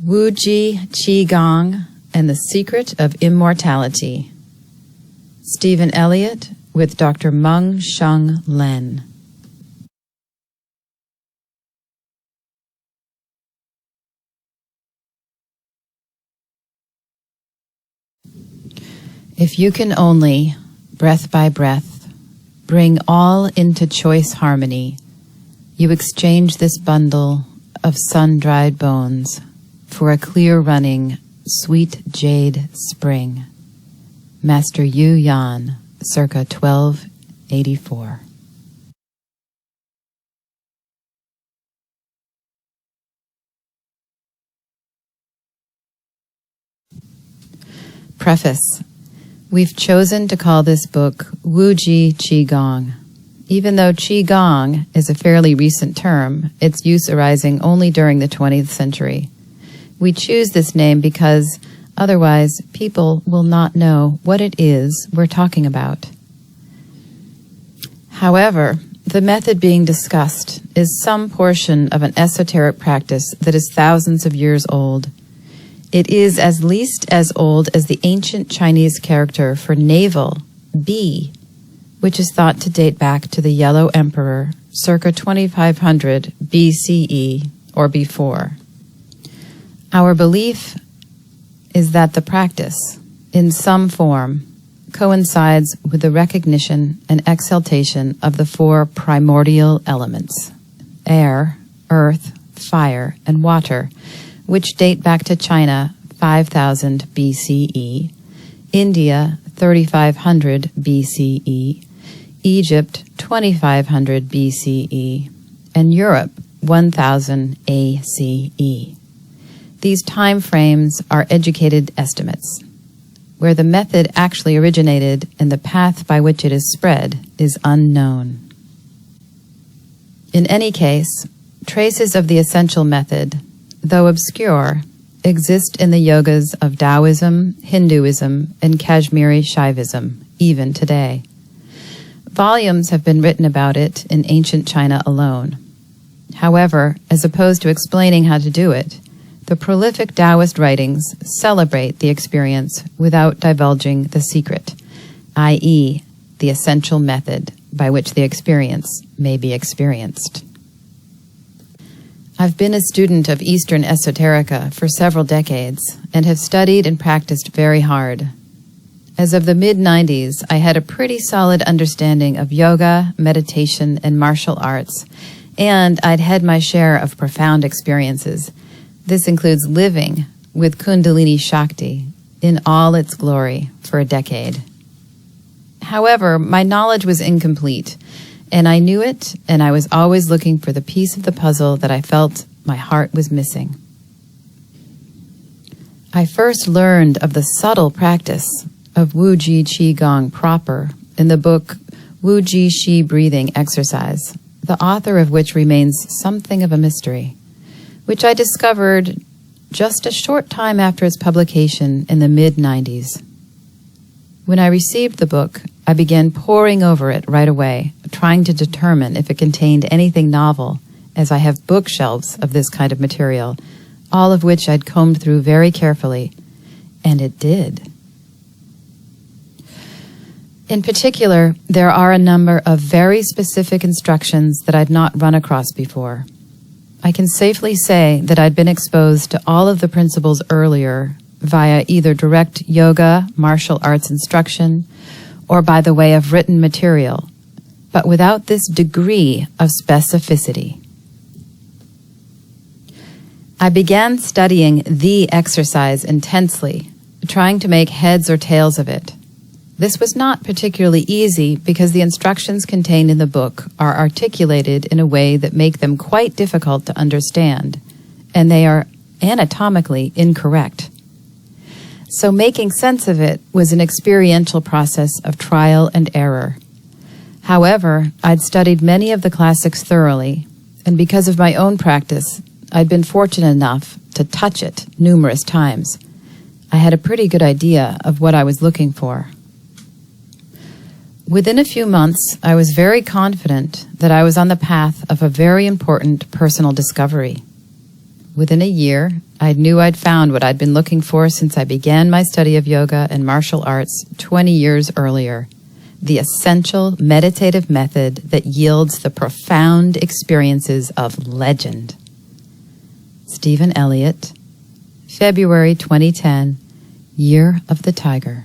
Wuji, Gong, and the Secret of Immortality. Stephen Elliott with Dr. Meng-Sheng Lin. If you can only, breath by breath, bring all into choice harmony, you exchange this bundle of sun-dried bones for a clear-running, sweet jade spring. Master Yu Yan, circa 1284. Preface. We've chosen to call this book Wuji Qigong. Even though Qigong is a fairly recent term, its use arising only during the 20th century. We choose this name because otherwise people will not know what it is we're talking about. However, the method being discussed is some portion of an esoteric practice that is thousands of years old. It is at least as old as the ancient Chinese character for navel, bi, which is thought to date back to the Yellow Emperor, circa 2500 BCE or before. Our belief is that the practice, in some form, coincides with the recognition and exaltation of the four primordial elements, air, earth, fire, and water, which date back to China 5000 BCE, India 3500 BCE, Egypt 2500 BCE, and Europe 1000 ACE. These time frames are educated estimates. Where the method actually originated and the path by which it is spread is unknown. In any case, traces of the essential method, though obscure, exist in the yogas of Taoism, Hinduism, and Kashmiri Shaivism, even today. Volumes have been written about it in ancient China alone. However, as opposed to explaining how to do it, the prolific Taoist writings celebrate the experience without divulging the secret, i.e., the essential method by which the experience may be experienced. I've been a student of Eastern esoterica for several decades and have studied and practiced very hard. As of the mid-90s, I had a pretty solid understanding of yoga, meditation, and martial arts, and I'd had my share of profound experiences. This includes living with Kundalini Shakti in all its glory for a decade. However, my knowledge was incomplete, and I knew it, and I was always looking for the piece of the puzzle that I felt my heart was missing. I first learned of the subtle practice of Wuji Qigong proper in the book Wuji Shi Breathing Exercise, the author of which remains something of a mystery, which I discovered just a short time after its publication in the mid-90s. When I received the book, I began poring over it right away, trying to determine if it contained anything novel, as I have bookshelves of this kind of material, all of which I'd combed through very carefully, and it did. In particular, there are a number of very specific instructions that I'd not run across before. I can safely say that I'd been exposed to all of the principles earlier via either direct yoga, martial arts instruction, or by the way of written material, but without this degree of specificity. I began studying the exercise intensely, trying to make heads or tails of it. This was not particularly easy because the instructions contained in the book are articulated in a way that make them quite difficult to understand, and they are anatomically incorrect. So making sense of it was an experiential process of trial and error. However, I'd studied many of the classics thoroughly, and because of my own practice, I'd been fortunate enough to touch it numerous times. I had a pretty good idea of what I was looking for. Within a few months, I was very confident that I was on the path of a very important personal discovery. Within a year, I knew I'd found what I'd been looking for since I began my study of yoga and martial arts 20 years earlier. The essential meditative method that yields the profound experiences of legend. Stephen Elliott, February 2010, Year of the Tiger.